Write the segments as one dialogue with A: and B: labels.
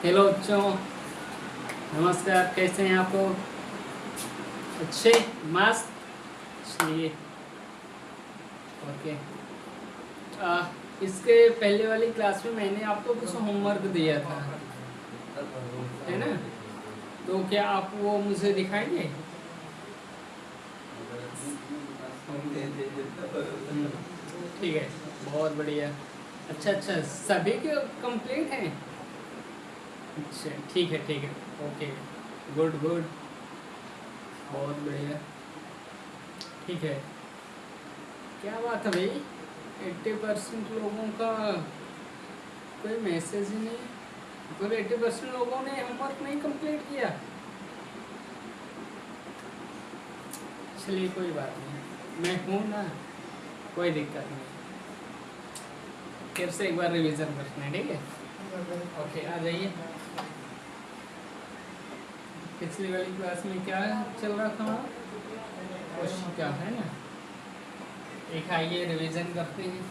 A: Hello बच्चों, नमस्कार। कैसे हैं आप लोग? अच्छे, मस्त। चलिए, ओके। इसके पहले वाली क्लास में मैंने आपको कुछ होमवर्क दिया था, है ना? तो क्या आप वो मुझे दिखाएंगे? ठीक है, बहुत बढ़िया। अच्छा अच्छा, सभी के कंप्लीट हैं? अच्छा, ठीक है ठीक है, ओके। गुड गुड, बहुत बढ़िया। ठीक है, क्या बात है भाई, 80% लोगों का कोई मैसेज ही नहीं, मतलब 80% लोगों ने होमवर्क नहीं कंप्लीट किया। चलिए कोई बात नहीं, मैं हूँ ना, कोई दिक्कत नहीं। फिर से एक बार रिवीजन करते हैं, ठीक है? ओके, आ जाइए। पिछली वाली क्लास में क्या चल रहा था? क्वेश्चन क्या है ना, एक आइए रिवीजन करते हैं।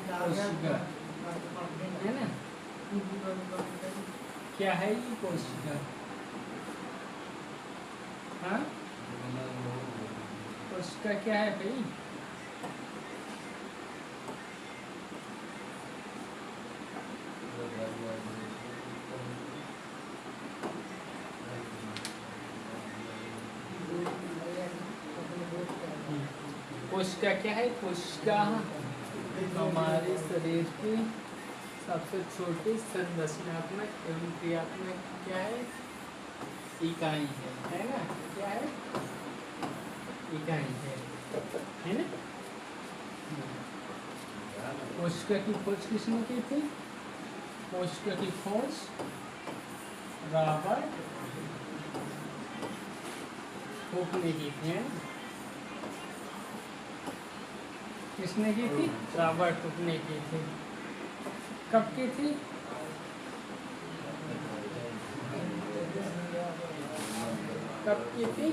A: कोशिका है ना, क्या है ये कोशिका? हाँ, कोशिका क्या है भाई? कोशिका क्या है? कोशिका हमारे शरीर की सबसे छोटी संरचनात्मक एवं क्रियात्मक क्या है? इकाई है ना? क्या है? इकाई है ना? कोशिका की खोज किसने की थी? कोशिका की खोज रॉबर्ट हुक ने की थी, है ना? किसने की थी? रॉबर्ट हुक ने की थी। कब की थी? कब की थी?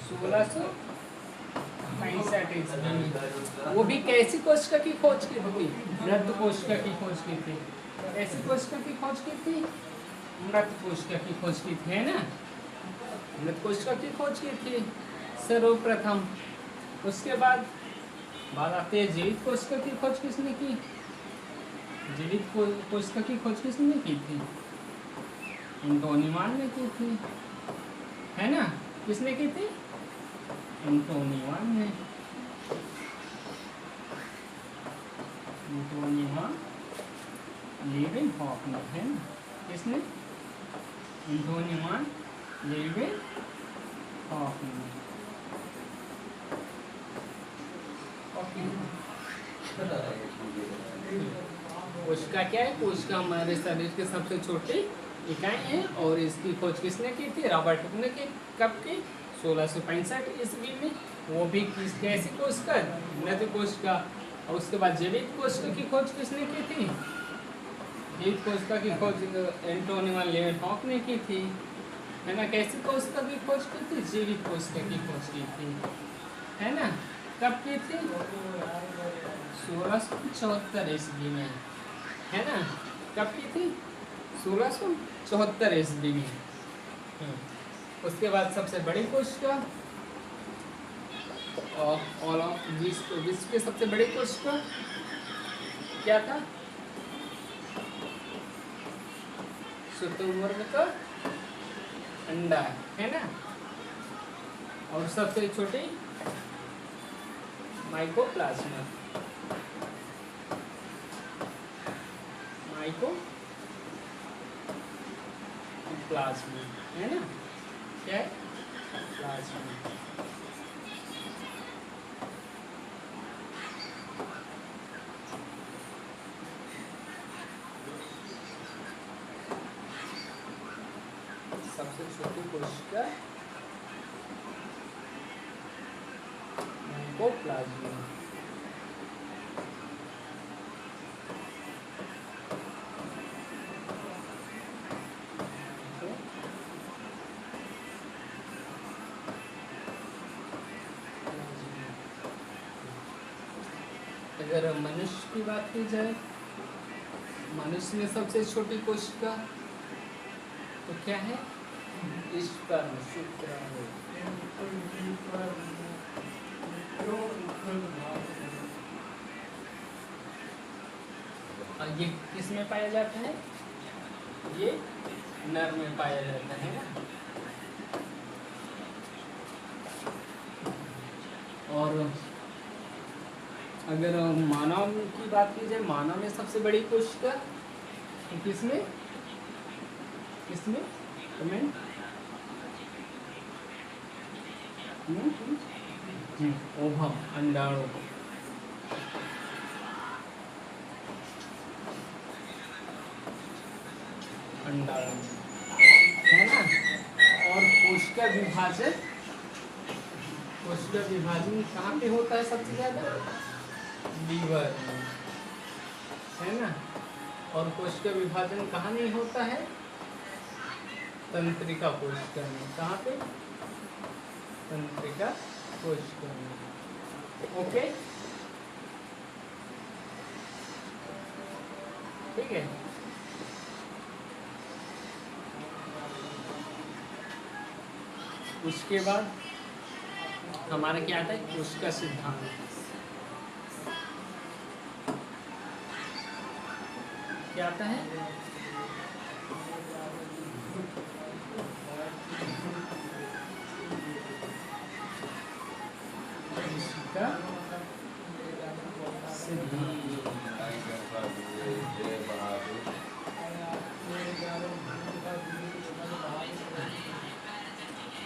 A: 1665 ईस्वी में। वो भी कैसी कोशिका की खोज की थी? मृत कोशिका की खोज की थी। ऐसी कोशिका की खोज की थी? मृत कोशिका की खोज की थी, है ना? मृत कोशिका की खोज की थी सर्वप्रथम। उसके बाद बात आती है जीवित कोशिका की खोज किसने की? जीवित कोशिका की खोज किसने की थी? एंटोनी ने की थी, है ना? किसने की थी? एंटोनी ने। एंटोनी लीवेनहॉक ने, है ना? किसने? एंटोनी लीवेनहॉक ने। कोशिका क्या है? कोशिका हमारे शरीर के सबसे छोटी इकाई है और इसकी खोज किसने की थी? रॉबर्ट हुक ने की। कब की? 1665 ईस्वी में। वो भी कैसी कोशिका? मृत कोशिका। और उसके बाद जीवित कोशिका की खोज किसने की थी? जीवित कोशिका की खोज एंटोनी लीवेनहॉक ने की थी, है ना? कैसी कोशिका की खोज की थी? जीवित कोशिका की खोज की थी, है ना? कब की थी? 1674 ईस्वी में, है ना? कब की थी? 1674 ईस्वी में। उसके बाद सबसे बड़ी कोशिका और विश्व की सबसे बड़ी कोशिका क्या था? शुतुरमुर्ग का अंडा, है ना? और सबसे छोटी माइकोप्लाज्मा। प्लाज्मा, है ना? क्या है? प्लाज्मा। सबसे छोटी कोशिका माइकोप्लाज्मा। अगर मनुष्य की बात की जाए, मनुष्य में सबसे छोटी कोशिका तो क्या है? स्पर्म, शुक्राणु। और ये किस में पाया जाता है? ये नर में पाया जाता है ना। और अगर मानव की बात की जाए, मानव में सबसे बड़ी कोशिका किसमें? किसमें? कमेंट। ओवम, अंडाणु। अंडाणु है ना। और कोशिका विभाजन, कोशिका विभाजन कहाँ पे होता है सबसे ज्यादा? लीवर में, है ना। और कोशिका विभाजन कहाँ नहीं होता है? तंत्रिका कोशिका में। कहाँ पे? तंत्रिका कोशिका में। ओके, ठीक है। उसके बाद हमारा क्या आता है? कोशिका सिद्धांत। क्या आता है? कोशिका सिद्धांत।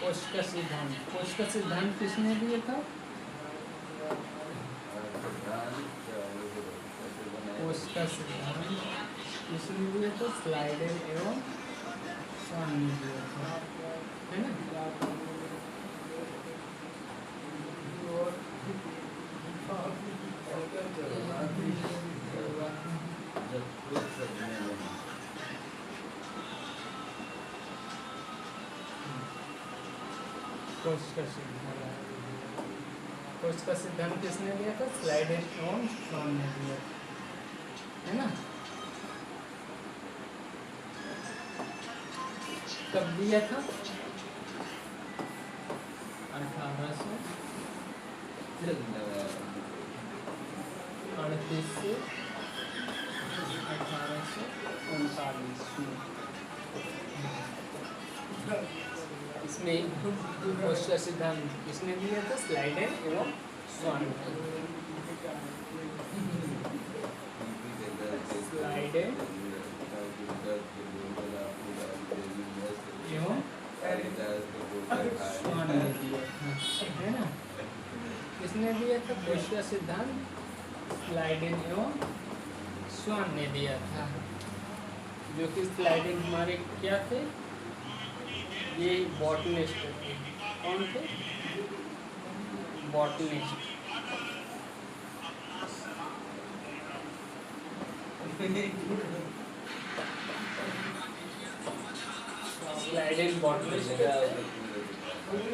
A: कोशिका सिद्धांत, कोशिका सिद्धांत किसने दिया था? कोशिका सिद्धांत किसने दिया था? स्लाइडेन एवं स्वान ने दिया था, है ना। कोशिका सिद्धांत, कोशिका सिद्धांत किसने दिया था? स्लाइडेन एवं स्वान ने दिया, है ना। कब दिया था? 1838 से 1839 में। इसमें कोशिका सिद्धांत किसने दिया था? स्लाइडेन एवं स्वान। स्लाइडेन एवं स्वान ने दिया था, है ना। किसने दिया था कोशिका सिद्धांत? स्लाइडेन एवं स्वान ने दिया था। जो कि स्लाइडेन हमारे क्या थे? ये बॉटनिस्ट थे। कौन थे? बॉटनिस्ट। स्लाइडेन बॉटनिस्ट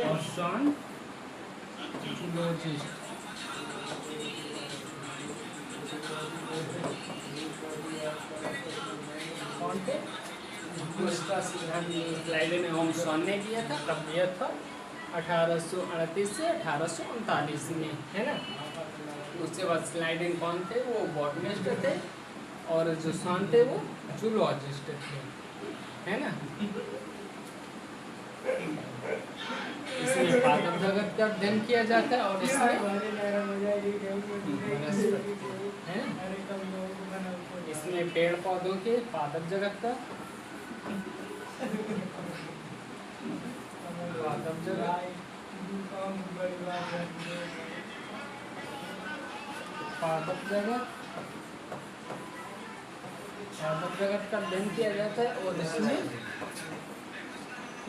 A: और स्वान जूलॉजिस्ट। कौन थे? कोशिका सिद्धांत स्लाइडेन एवं स्वान ने दिया था। कब दिया था? 1838 से 1839 में, है ना। उसके बाद स्लाइडेन कौन थे? वो बॉटनिस्ट थे। और जो स्वान थे वो जूलॉजिस्ट थे, है ना। इसमें पादप जगत का अध्ययन किया जाता है और इसमें है, इसमें पेड़ पौधों के पादप जगत का, पादप जगत, पादप जगत, पादप जगत का अध्ययन किया जाता है। और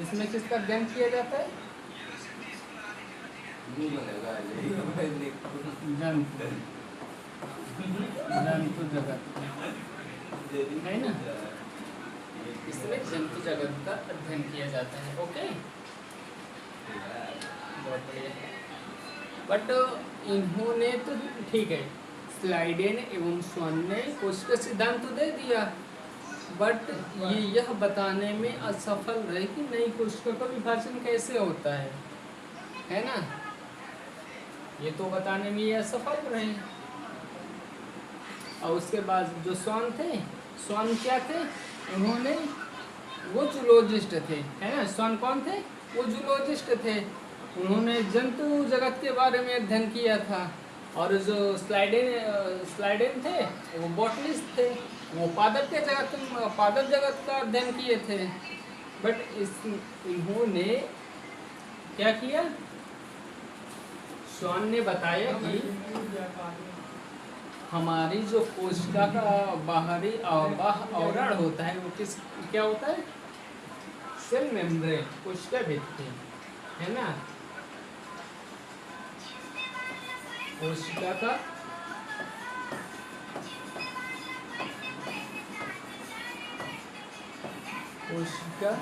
A: इसमें किसका अध्ययन किया जाता है? जंतु जगत, है ना। इसमें जंतु जगत का अध्ययन किया जाता है। ओके, बहुत बढ़िया। बट इन्होंने तो ठीक है, स्लाइडेन एवं स्वान ने कोशिका सिद्धांत तो दे दिया, बट ये यह बताने में असफल रहे कि नई कोशिका का विभाजन कैसे होता है ना। ये तो बताने में ये असफल रहे। और उसके बाद जो स्वान थे, स्वान क्या थे, उन्होंने वो जूलॉजिस्ट थे, है ना। स्वान कौन थे, वो जूलॉजिस्ट थे। उन्होंने जंतु जगत के बारे में अध्ययन किया था। और जो स्लाइडेन थे वो बॉटनिस्ट थे, वो पादप जगत का अध्ययन किए थे। बट इन्होंने क्या किया, स्वान ने बताया कि हमारी जो कोशिका का बाहरी आवरण होता है वो क्या होता है, सेल मेम्ब्रेन, कोशिका भित्ति, है ना। कोशिका का कोशिका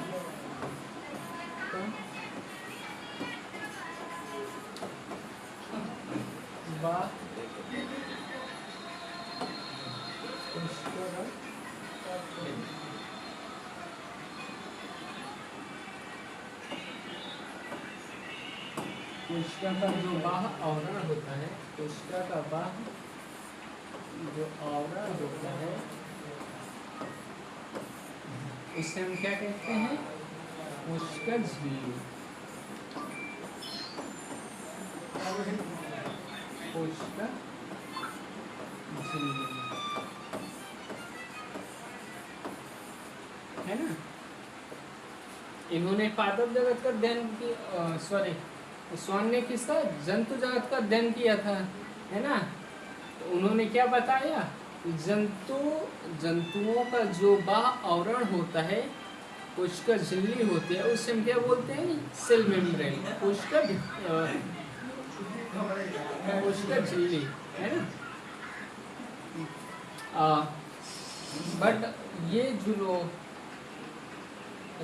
A: का जो बाह्य आवरण होता है, कोशिका का बाह्य जो आवरण होता है उसे हम क्या कहते हैं, कोशिका झिल्ली। कोशिका झिल्ली, है ना। इन्होंने पादप जगत का अध्ययन किया, स्वान ने किसका, जंतु जगत का अध्ययन किया था, है ना। तो उन्होंने क्या बताया, जंतुओं का जो बाह्य आवरण होता है, कोशिका झिल्ली होती है, उसे हम क्या बोलते हैं, सेल मेम्ब्रेन, कोशिका झिल्ली, है ना। बट ये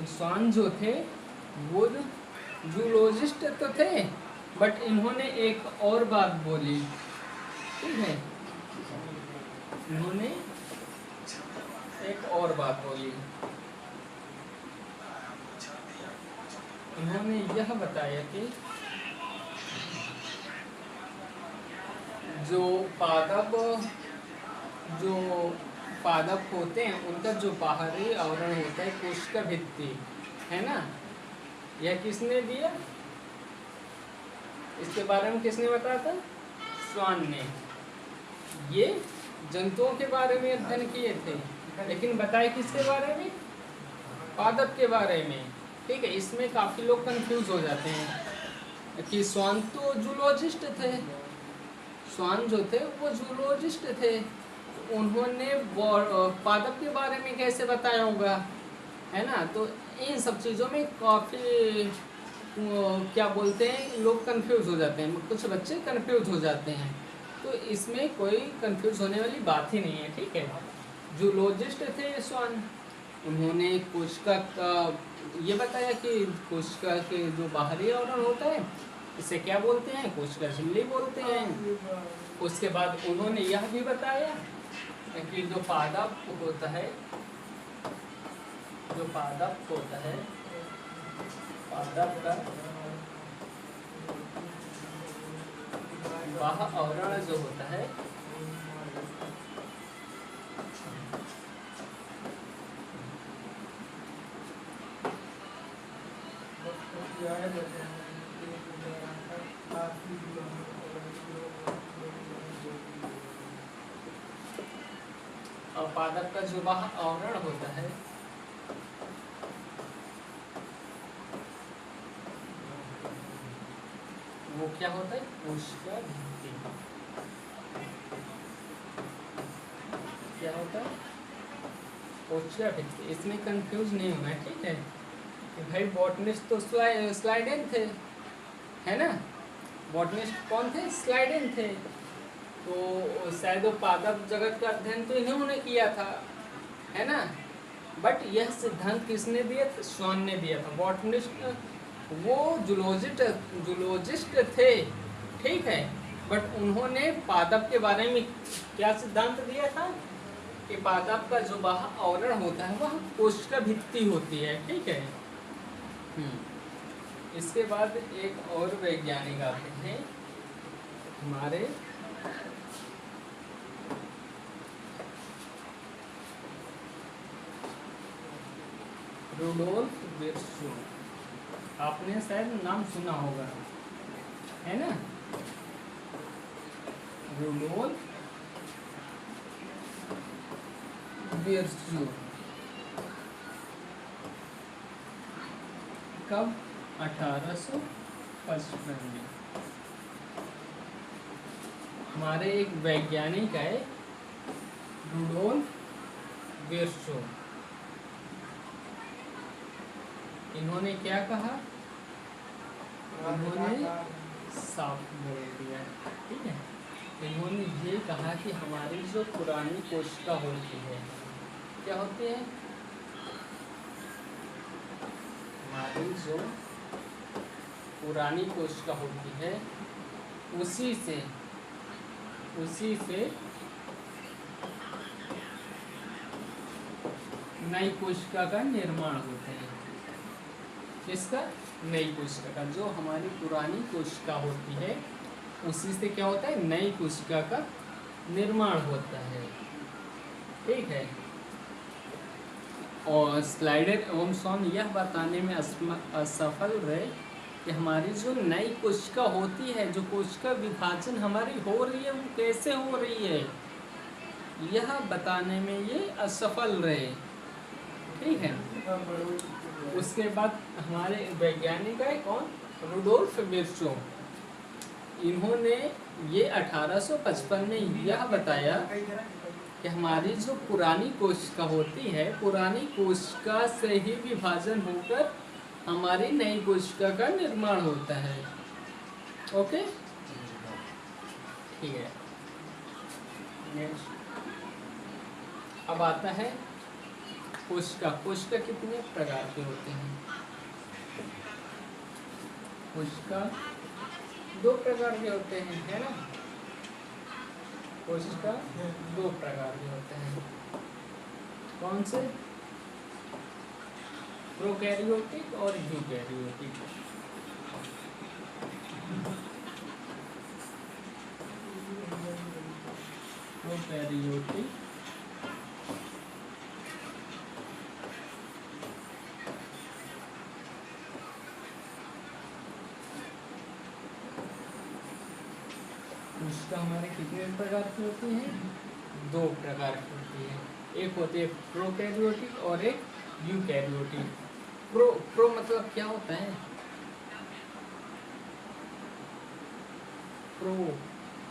A: स्वान जो थे वो जूलॉजिस्ट तो थे, बट इन्होंने एक और बात बोली, ठीक है। इन्होंने एक और बात बोली, इन्होंने यह बताया कि जो पादप होते हैं उनका जो बाहरी आवरण होता है कोशिका भित्ति, है ना। यह किसने दिया, इसके बारे में किसने बताया था, स्वान ने। ये जंतुओं के बारे में अध्ययन किए थे, लेकिन बताए किसके बारे में, पादप के बारे में, ठीक है। इसमें काफी लोग कंफ्यूज हो जाते हैं कि स्वान तो जूलॉजिस्ट थे, स्वान जो थे वो जूलॉजिस्ट थे, उन्होंने पादप के बारे में कैसे बताया होगा, है ना। तो इन सब चीज़ों में काफ़ी क्या बोलते हैं, लोग कंफ्यूज हो जाते हैं, कुछ बच्चे कंफ्यूज हो जाते हैं। तो इसमें कोई कंफ्यूज होने वाली बात ही नहीं है, ठीक है। जूलॉजिस्ट थे स्वान, उन्होंने कोशिका का ये बताया कि कोशिका के जो बाहरी आवरण होता है इसे क्या बोलते हैं, कोशिका झिल्ली बोलते हैं। उसके बाद उन्होंने यह भी बताया कि जो पादप होता है, पादप का बाह्य आवरण जो होता है और पादप का जो बाह्य आवरण होता है वो क्या होता है, कोशिका भित्ति। क्या होता है, कोशिका भित्ति। इसमें कंफ्यूज नहीं होना है, ठीक है। कि भाई बॉटनिस्ट तो स्लाइडेन थे, है ना। बॉटनिस्ट कौन थे, स्लाइडेन थे। तो शायद वो पादप जगत का अध्ययन तो इन्होंने किया था, है ना। बट यह सिद्धांत किसने दिया था, स्वान ने दिया था। बॉटनिस्ट वो जूलॉजिस्ट थे, ठीक है। बट उन्होंने पादप के बारे में क्या सिद्धांत दिया था कि पादप का जो बाह्य आवरण होता है वह कोशिका भित्ति होती है, ठीक है। इसके बाद एक और वैज्ञानिक आते हैं हमारे रुडोल्फ विर्चो, आपने शायद नाम सुना होगा, है ना। रुडोल्फ विर्चो कब? 1855 में। हमारे एक वैज्ञानिक है रुडोल्फ विर्चो, इन्होंने क्या कहा? इन्होंने साफ बोल दिया, ठीक है। इन्होंने ये कहा कि हमारी जो पुरानी कोशिका होती है, क्या होती है? हमारी जो पुरानी कोशिका होती है उसी से नई कोशिका का निर्माण होता है। किसका? नई कोशिका का। जो हमारी पुरानी कोशिका होती है उसी से क्या होता है? नई कोशिका का निर्माण होता है, ठीक है। और स्लाइडर एवं सॉन यह बताने में असफल रहे कि हमारी जो नई कोशिका होती है, जो कोशिका विभाजन हमारी हो रही है वो कैसे हो रही है, यह बताने में ये असफल रहे, ठीक है। उसके बाद हमारे वैज्ञानिक है कौन? Rudolf Virchow. इन्होंने ये 1855 में यह बताया कि हमारी जो पुरानी कोशिका होती है, पुरानी कोशिका से ही विभाजन होकर हमारी नई कोशिका का निर्माण होता है, ओके, ठीक है। अब आता है कोशिका। कोशिका कितने प्रकार के होते हैं? कोशिका 2 प्रकार के होते हैं, है ना। कोशिका 2 प्रकार के होते हैं। कौन से? प्रोकैरियोटिक और यूकैरियोटिक। प्रोकैरियोटिक कोशिका हमारे कितने प्रकार की होती हैं? 2 प्रकार की होती है। एक होती है प्रोकैरियोटिक और एक यूकैरियोटिक। प्रो मतलब क्या होता है?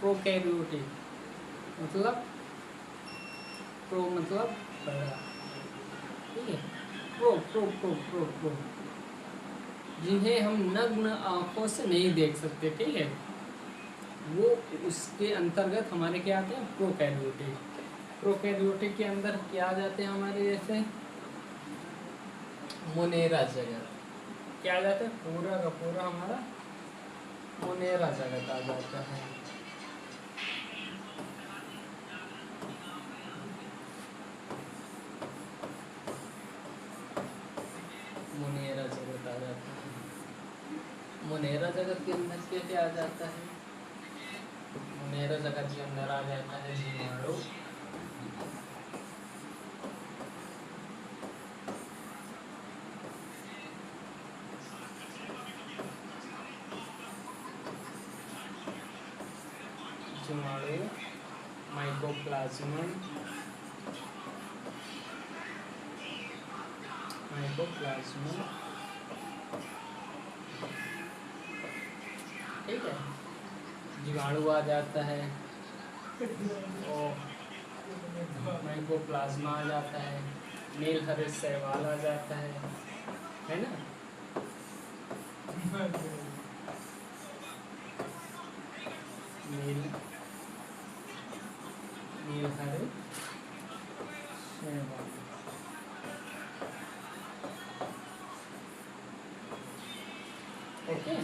A: प्रोकैरियोटिक मतलब बड़ा, ठीक है। प्रो जिन्हें हम नग्न आंखों से नहीं देख सकते, ठीक है, वो उसके अंतर्गत हमारे क्या आते हैं? प्रोकैरियोटिक। प्रोकैरियोटिक के अंदर क्या आ जाते हैं हमारे? जैसे मोनेरा जगत। क्या आ जाता है? पूरा का पूरा हमारा मोनेरा जगत आ जाता है। मोनेरा जगत आ जाता है। मोनेरा जगत के अंदर क्या क्या आ जाता है? मोनेरा जगत के अंदर आ जाता है जीवाणु, माइकोप्लाज्मा, ठीक है, जीवाणु आ जाता है और माइकोप्लाज्मा आ जाता है, नील हरित शैवाल आ जाता है ना। नील हरित शैवाल, ओके।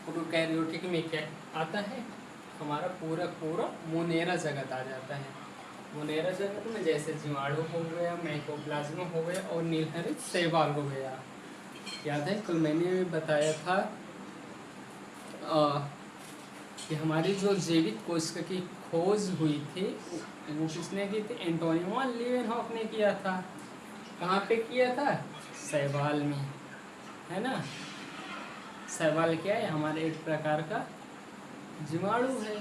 A: प्रोकैरियोटिक में क्या आता है, हमारा पूरा पूरा मोनेरा जगत आ जाता है। मोनेरा जगत में जैसे जीवाणु हो गया, माइकोप्लाज्मा हो गया और नीलहरित शैवाल हो गया। याद है कल मैंने बताया था कि हमारी जो जैविक कोशिका की खोज हुई थी वो किसने की थी? एंटोनियो लीवेनहॉफ ने किया था। कहाँ पे किया था? शैवाल में, है ना। शैवाल क्या है? हमारे एक प्रकार का जीवाणु है।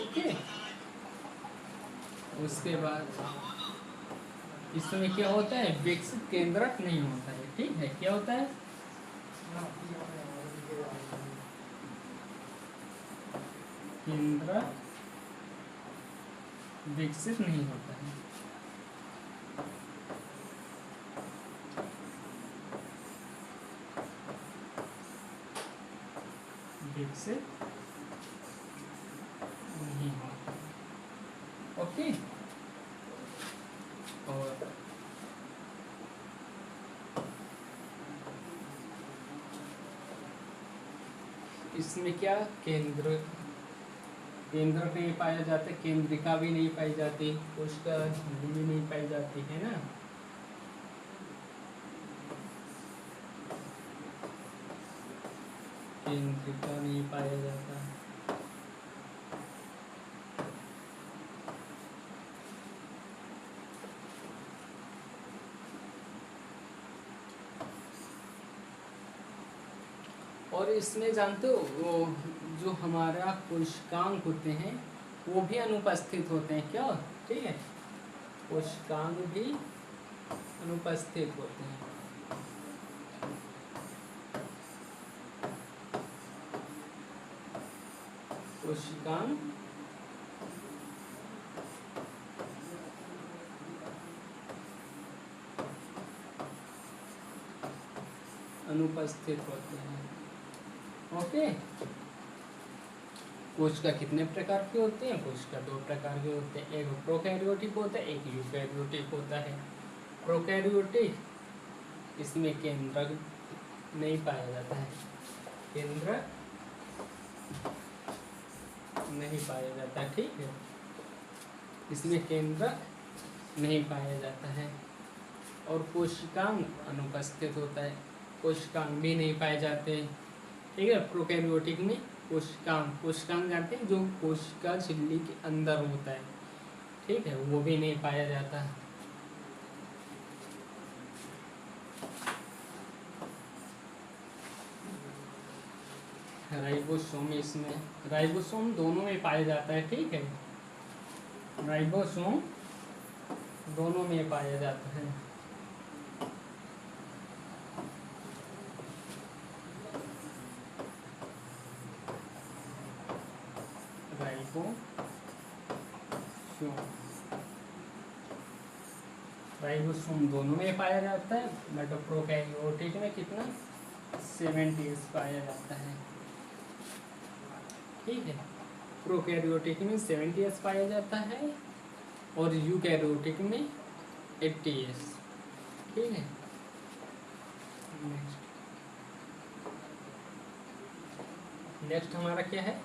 A: ओके, उसके बाद इसमें क्या होता है? विकसित केंद्रक नहीं होता है। ठीक है, क्या होता है? केंद्रक विकसित नहीं होता है। विकसित नहीं होता। ओके, और इसमें क्या? केंद्र नहीं पाया जाता, केंद्रिका भी नहीं पाई जाती, कोशिका झिल्ली भी नहीं पाई जाती, है ना। केंद्रिका नहीं पाया जाता। और इसमें जानते हो वो जो हमारा कोशिकांग होते हैं वो भी अनुपस्थित होते हैं क्या? ठीक है, कोशिकांग भी अनुपस्थित होते हैं। कोशिकांग अनुपस्थित होते हैं। ओके, कोशिका कितने प्रकार के होते हैं? कोशिका दो प्रकार के होते हैं, एक प्रोकैरियोटिक होता है, एक यूकैरियोटिक होता है। प्रोकैरियोटिक इसमें केंद्रक नहीं पाया जाता है, केंद्रक नहीं पाया जाता। ठीक है, इसमें केंद्रक नहीं पाया जाता है। और कोशिकांग अनुपस्थित होता है, कोशिकांग भी नहीं पाए जाते। ठीक है, प्रोकैरियोटिक में कोशिकांग जानते हैं जो कोशिका झिल्ली के अंदर होता है। ठीक है, वो भी नहीं पाया जाता। राइबोसोम, इसमें राइबोसोम दोनों में पाया जाता है। ठीक है, राइबोसोम दोनों में पाया जाता है। राइबोसोम दोनों में पाया जाता है, बट प्रोकैरियोटिक में कितना? 70s पाया जाता है। ठीक है, प्रोकैरियोटिक में 70s पाया जाता है और यूकैरियोटिक में 80s। ठीक है, नेक्स्ट हमारा क्या है?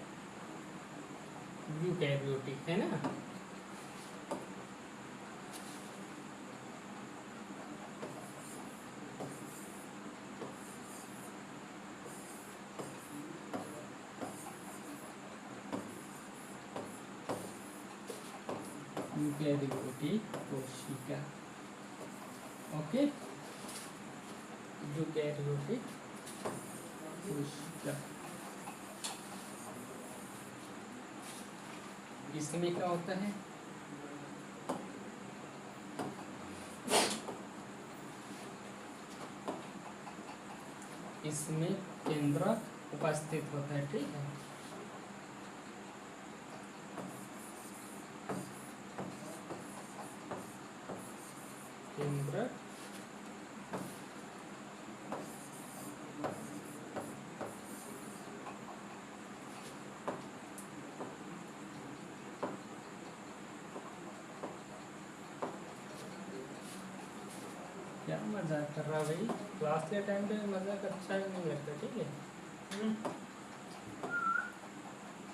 A: यूकैरियोटिक, है ना। यूकैरियोटिक कोशिका। ओके, यूकैरियोटिक कोशिका, इसमें क्या होता है? इसमें केंद्रक उपस्थित होता है। ठीक है, केंद्रक क्या मजाक कर रहा भाई? क्लास के टाइम पे मजाक अच्छा नहीं लगता। ठीक है,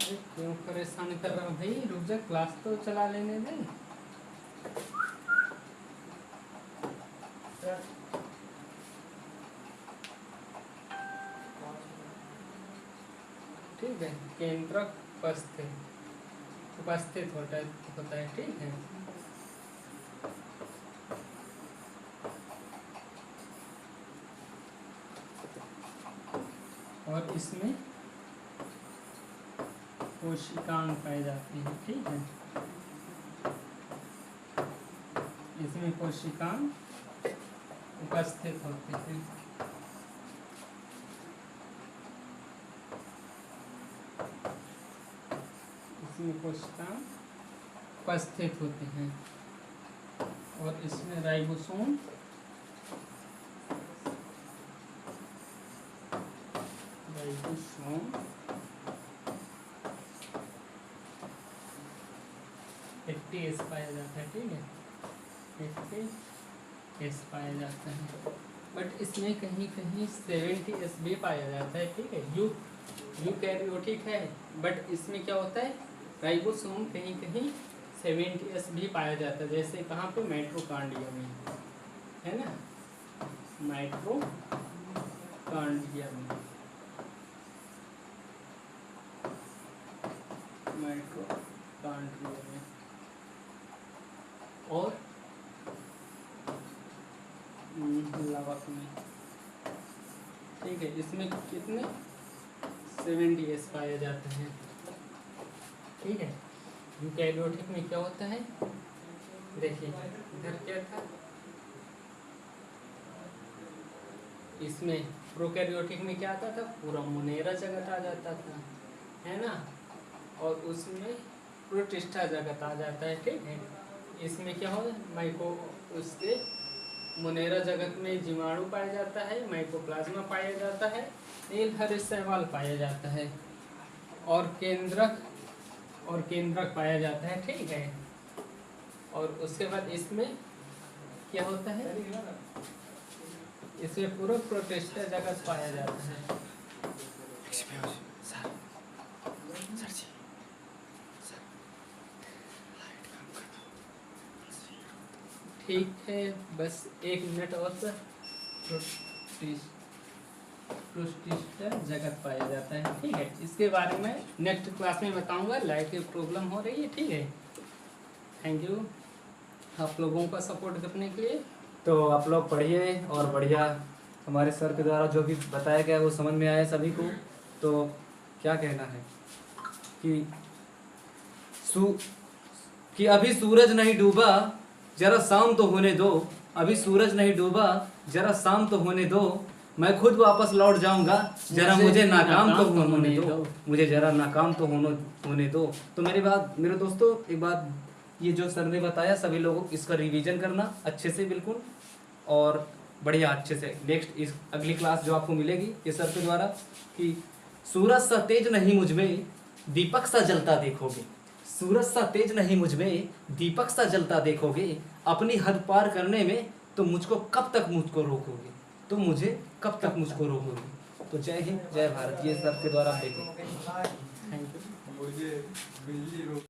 A: अरे क्यों परेशान कर रहा हूँ भाई, रुक जा, क्लास तो चला लेने दे। ठीक है, केंद्रक उपस्थित होता है, ठीक है। और इसमें कोशिकांग पाए जाते हैं, ठीक है। इसमें कोशिकांग उपस्थित होते हैं। इसमें कोशिकांग उपस्थित होते हैं और इसमें राइबोसोम एस पाया जाता है, ठीक है। एस पाया जाता है, बट इसमें कहीं कहीं 70S भी पाया जाता है, ठीक है। यूकैरियोटिक है, बट इसमें क्या होता है, राइबोसोम कहीं कहीं 70S भी पाया जाता है। जैसे कहाँ पे, माइटोकॉन्ड्रिया में, है ना, माइटोकॉन्ड्रिया में और लवक में, ठीक है। इसमें कितने 70S पाया जाता है, ठीक है। यूकैरियोटिक में क्या होता है, देखिए इधर क्या था, इसमें प्रोकैरियोटिक में क्या आता था, पूरा मुनेरा जगत आ जाता था, है ना, और उसमें प्रोटिस्टा जगत आ जाता है, ठीक है। इसमें क्या हो, उसके मुनेरा जगत में जीवाणु पाया जाता है, माइकोप्लाज्मा पाया जाता है, नील हरे शैवाल पाया जाता है, और केंद्रक पाया जाता है, ठीक है। और उसके बाद इसमें क्या होता है, इसमें पूरा प्रोटिस्टा जगत पाया जाता है। ठीक है, बस 1 मिनट और सर। प्रोटिस्टा जगत पाया जाता है, ठीक है। इसके बारे में नेक्स्ट क्लास में बताऊंगा, लाइट की प्रॉब्लम हो रही है, ठीक है। थैंक यू आप लोगों का सपोर्ट करने के लिए।
B: तो आप लोग पढ़िए और बढ़िया, हमारे सर के द्वारा जो भी बताया गया वो समझ में आया सभी को। तो क्या कहना है कि अभी सूरज नहीं डूबा, जरा शाम तो होने दो। अभी सूरज नहीं डूबा, जरा शाम तो होने दो। मैं खुद वापस लौट जाऊंगा, जरा मुझे नाकाम तो होने दो। मुझे जरा नाकाम तो होने दो। तो मेरे दोस्तों, एक बात, ये जो सर ने बताया सभी लोगों इसका रिवीजन करना अच्छे से, बिल्कुल, और बढ़िया अच्छे से। नेक्स्ट इस अगली क्लास जो आपको मिलेगी ये सर के द्वारा, कि सूरज सा तेज नहीं मुझ में, दीपक सा जलता देखोगे। सूरज सा तेज नहीं मुझ में, दीपक सा जलता देखोगे। अपनी हद पार करने में तो मुझको कब तक मुझको रोकोगे, तो मुझे कब तक मुझको रोकोगे। तो जय हिंद, जय भारत, ये सर के द्वारा आप देखें।
A: Thank you.